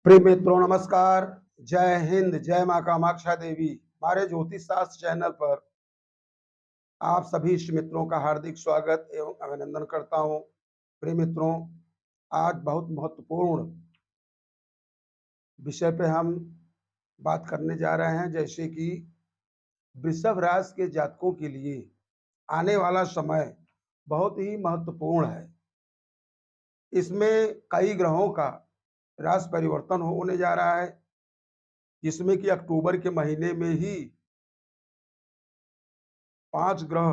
प्रिय मित्रों नमस्कार। जय हिंद, जय माँ कामाक्षा देवी। हमारे ज्योतिष शास्त्र चैनल पर आप सभी इष्ट मित्रों का हार्दिक स्वागत एवं अभिनंदन करता हूँ। प्रिय मित्रों, आज बहुत महत्वपूर्ण विषय पे हम बात करने जा रहे हैं, जैसे कि वृषभ राशि के जातकों के लिए आने वाला समय बहुत ही महत्वपूर्ण है। इसमें कई ग्रहों का राशि परिवर्तन होने जा रहा है, जिसमें कि अक्टूबर के महीने में ही 5 ग्रह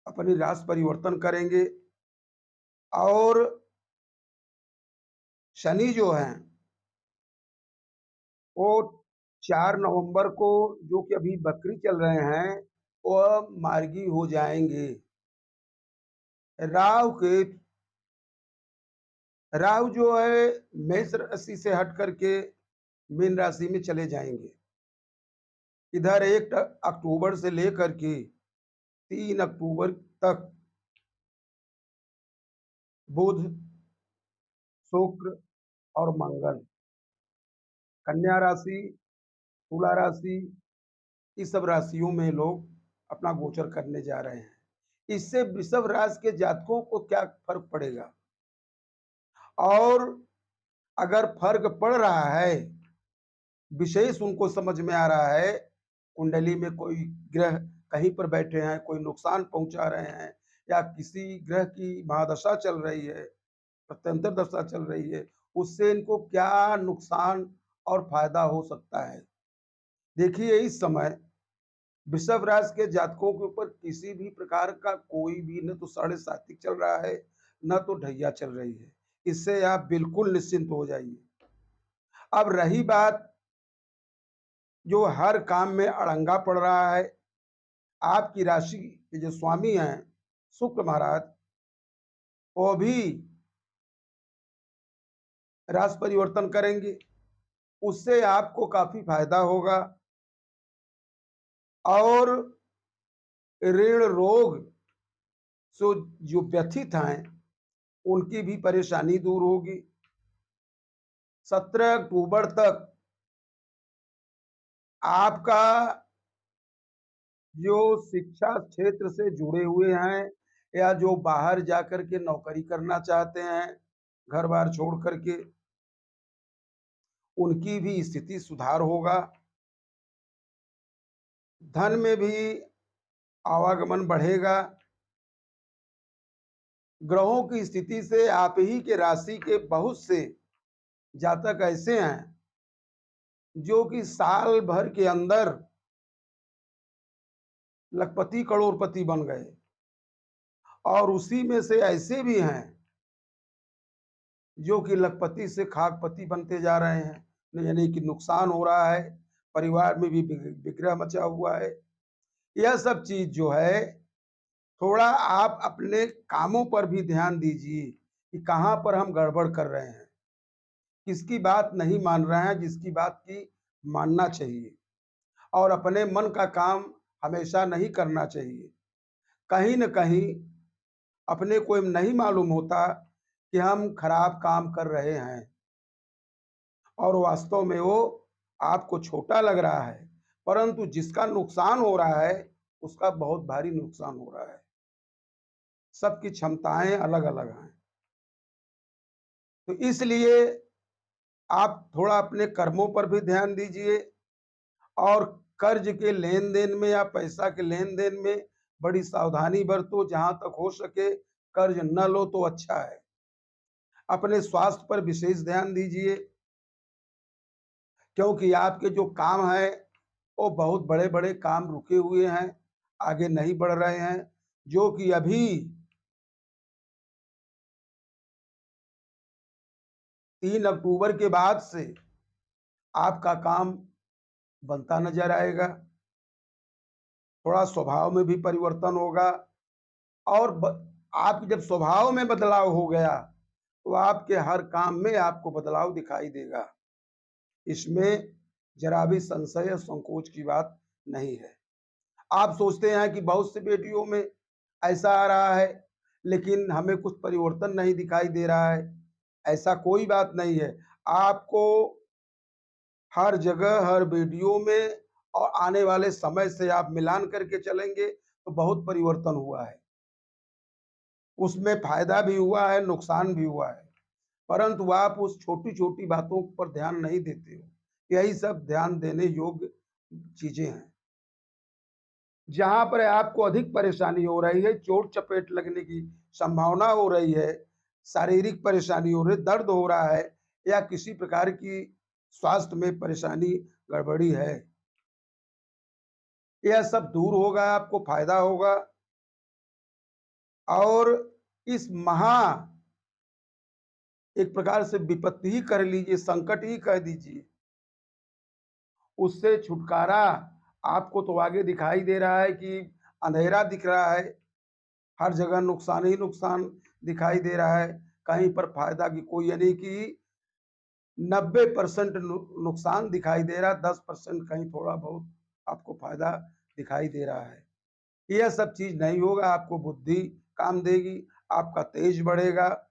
अपनी राशि परिवर्तन करेंगे और शनि जो हैं वो 4 नवंबर को, जो कि अभी बकरी चल रहे हैं, वह मार्गी हो जाएंगे। राहु के राहु जो है मेष राशि से हट करके मीन राशि में चले जाएंगे। इधर 1 अक्टूबर से लेकर के 3 अक्टूबर तक बुध, शुक्र और मंगल कन्या राशि, तुला राशि, इस सब राशियों में लोग अपना गोचर करने जा रहे हैं। इससे वृषभ राशि के जातकों को क्या फर्क पड़ेगा, और अगर फर्क पड़ रहा है, विशेष उनको समझ में आ रहा है, कुंडली में कोई ग्रह कहीं पर बैठे हैं, कोई नुकसान पहुंचा रहे हैं, या किसी ग्रह की महादशा चल रही है, प्रत्यंतर दशा चल रही है, उससे इनको क्या नुकसान और फायदा हो सकता है। देखिए, इस समय वृषभ राशि के जातकों के ऊपर किसी भी प्रकार का कोई भी न तो साढ़े सात्विक चल रहा है, न तो ढैया चल रही है। इससे आप बिल्कुल निश्चिंत हो जाइए। अब रही बात जो हर काम में अड़ंगा पड़ रहा है, आपकी राशि के जो स्वामी हैं शुक्र महाराज, वो भी राशि परिवर्तन करेंगे। उससे आपको काफी फायदा होगा और ऋण रोग से जो व्यथित हैं उनकी भी परेशानी दूर होगी। 17 अक्टूबर तक आपका जो शिक्षा क्षेत्र से जुड़े हुए हैं, या जो बाहर जाकर के नौकरी करना चाहते हैं घर बार छोड़ करके, उनकी भी स्थिति सुधार होगा। धन में भी आवागमन बढ़ेगा। ग्रहों की स्थिति से आप ही के राशि के बहुत से जातक ऐसे हैं जो कि साल भर के अंदर लखपति करोड़पति बन गए, और उसी में से ऐसे भी हैं जो कि लखपति से खाकपति बनते जा रहे हैं, यानी कि नुकसान हो रहा है, परिवार में भी विग्रह मचा हुआ है। यह सब चीज जो है, थोड़ा आप अपने कामों पर भी ध्यान दीजिए कि कहाँ पर हम गड़बड़ कर रहे हैं, किसकी बात नहीं मान रहे हैं, जिसकी बात की मानना चाहिए। और अपने मन का काम हमेशा नहीं करना चाहिए। कहीं न कहीं अपने को नहीं मालूम होता कि हम खराब काम कर रहे हैं, और वास्तव में वो आपको छोटा लग रहा है, परंतु जिसका नुकसान हो रहा है उसका बहुत भारी नुकसान हो रहा है। सबकी क्षमताएं अलग अलग हैं, तो इसलिए आप थोड़ा अपने कर्मों पर भी ध्यान दीजिए, और कर्ज के लेन देन में या पैसा के लेन देन में बड़ी सावधानी बरतो। जहां तक हो सके कर्ज न लो तो अच्छा है। अपने स्वास्थ्य पर विशेष ध्यान दीजिए, क्योंकि आपके जो काम है वो बहुत बड़े बड़े काम रुके हुए हैं, आगे नहीं बढ़ रहे हैं, जो कि अभी 3 अक्टूबर के बाद से आपका काम बनता नजर आएगा। थोड़ा स्वभाव में भी परिवर्तन होगा, और आप जब स्वभाव में बदलाव हो गया तो आपके हर काम में आपको बदलाव दिखाई देगा। इसमें जरा भी संशय या संकोच की बात नहीं है। आप सोचते हैं कि बहुत सी बेटियों में ऐसा आ रहा है, लेकिन हमें कुछ परिवर्तन नहीं दिखाई दे रहा है। ऐसा कोई बात नहीं है। आपको हर जगह, हर वीडियो में और आने वाले समय से आप मिलान करके चलेंगे तो बहुत परिवर्तन हुआ है। उसमें फ़ायदा भी हुआ है, नुकसान भी हुआ है, परंतु आप उस छोटी-छोटी बातों पर ध्यान नहीं देते हो। यही सब ध्यान देने योग्य चीज़ें हैं। जहाँ पर आपको अधिक परेशानी हो रही है, चोट-चपेट लगने की संभावना हो रही है, शारीरिक परेशानी हो रही है, दर्द हो रहा है या किसी प्रकार की स्वास्थ्य में परेशानी, गड़बड़ी है, यह सब दूर होगा, आपको फ़ायदा होगा और इस महा एक प्रकार से विपत्ति ही कर लीजिए, संकट ही कह दीजिए, उससे छुटकारा आपको तो आगे दिखाई दे रहा है कि अंधेरा दिख रहा है, हर जगह नुकसान ही नुकसान दिखाई दे रहा है, कहीं पर फ़ायदा की कोई यानी कि 90% नुकसान दिखाई दे रहा है, 10% कहीं थोड़ा बहुत आपको फ़ायदा दिखाई दे रहा है। यह सब चीज़ नहीं होगा, आपको बुद्धि काम देगी, आपका तेज बढ़ेगा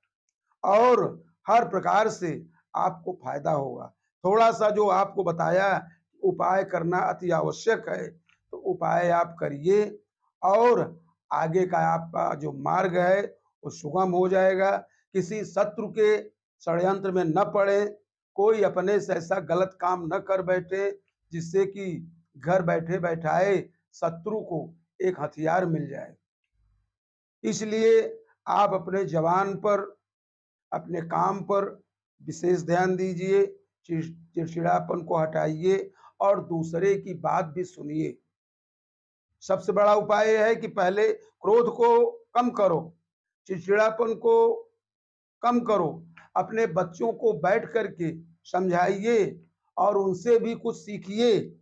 और हर प्रकार से आपको फ़ायदा होगा। थोड़ा-सा जो आपको बताया उपाय करना अति आवश्यक है, तो उपाय आप करिए और आगे का आपका जो मार्ग है, वो सुगम हो जाएगा। किसी शत्रु के षड्यंत्र में न पड़ें, कोई अपने से ऐसा गलत काम न कर बैठे, जिससे कि घर बैठे-बैठाए शत्रु को एक हथियार मिल जाए। इसलिए आप अपने ज़बान पर, अपने काम पर विशेष ध्यान दीजिए, चिड़चिड़ापन को हटाइए और दूसरे की बात भी सुनिए। सबसे बड़ा उपाय ये है कि पहले क्रोध को कम करो, चिड़चिड़ापन को कम करो, अपने बच्चों को बैठ कर के समझाइए और उनसे भी कुछ सीखिए,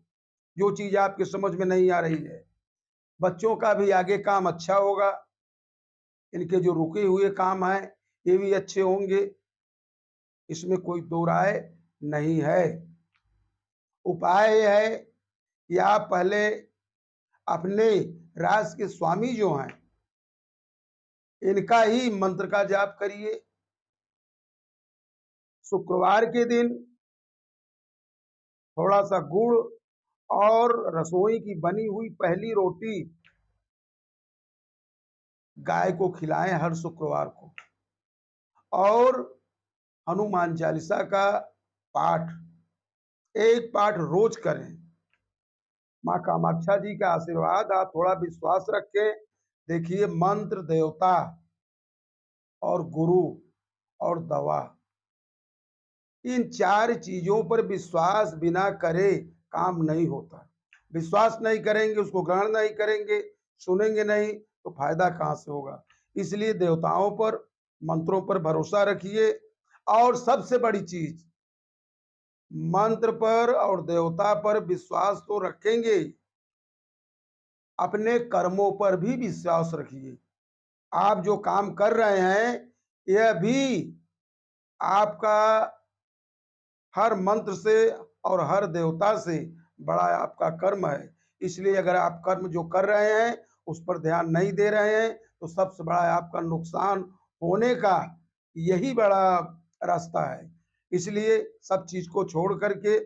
जो चीज़ आपके समझ में नहीं आ रही है। बच्चों का भी आगे काम अच्छा होगा, इनके जो रुके हुए काम हैं, ये भी अच्छे होंगे, इसमें कोई दो राय नहीं है। उपाय ये है कि आप पहले अपने राज के स्वामी जो हैं, इनका ही मंत्र का जाप करिए। शुक्रवार के दिन थोड़ा-सा गुड़ और रसोई की बनी हुई पहली रोटी गाय को खिलाएँ हर शुक्रवार को और हनुमान चालीसा का पाठ, एक पाठ रोज करें। माँ कामाक्षा जी का आशीर्वाद, आप थोड़ा विश्वास रखें। देखिए मंत्र, देवता और गुरु और दवा, इन 4 चीज़ों पर विश्वास बिना करे काम नहीं होता। विश्वास नहीं करेंगे, उसको ग्रहण नहीं करेंगे, सुनेंगे नहीं, तो फ़ायदा कहाँ से होगा? इसलिए देवताओं पर, मंत्रों पर भरोसा रखिए और सबसे बड़ी चीज़, मंत्र पर और देवता पर विश्वास तो रखेंगे, अपने कर्मों पर भी विश्वास रखिए। आप जो काम कर रहे हैं, यह भी आपका हर मंत्र से और हर देवता से बड़ा आपका कर्म है। इसलिए अगर आप कर्म जो कर रहे हैं, उस पर ध्यान नहीं दे रहे हैं, तो सबसे बड़ा आपका नुकसान होने का यही बड़ा रास्ता है। इसलिए सब चीज़ को छोड़ कर के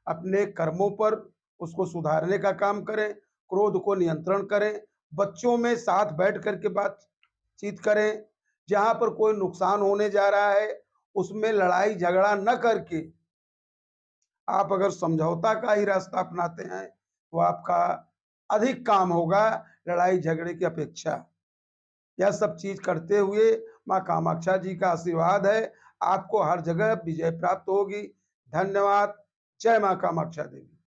अपने कर्मों पर उसको सुधारने का काम करें, क्रोध को नियंत्रण करें, बच्चों में साथ बैठ कर के बातचीत करें, जहाँ पर कोई नुकसान होने जा रहा है, उसमें लड़ाई झगड़ा न करके आप अगर समझौता का ही रास्ता अपनाते हैं, तो आपका अधिक काम होगा लड़ाई झगड़े की अपेक्षा। यह सब चीज़ करते हुए माँ कामाक्षा जी का आशीर्वाद है, आपको हर जगह विजय प्राप्त होगी। धन्यवाद। जय माँ कामाक्षा देवी।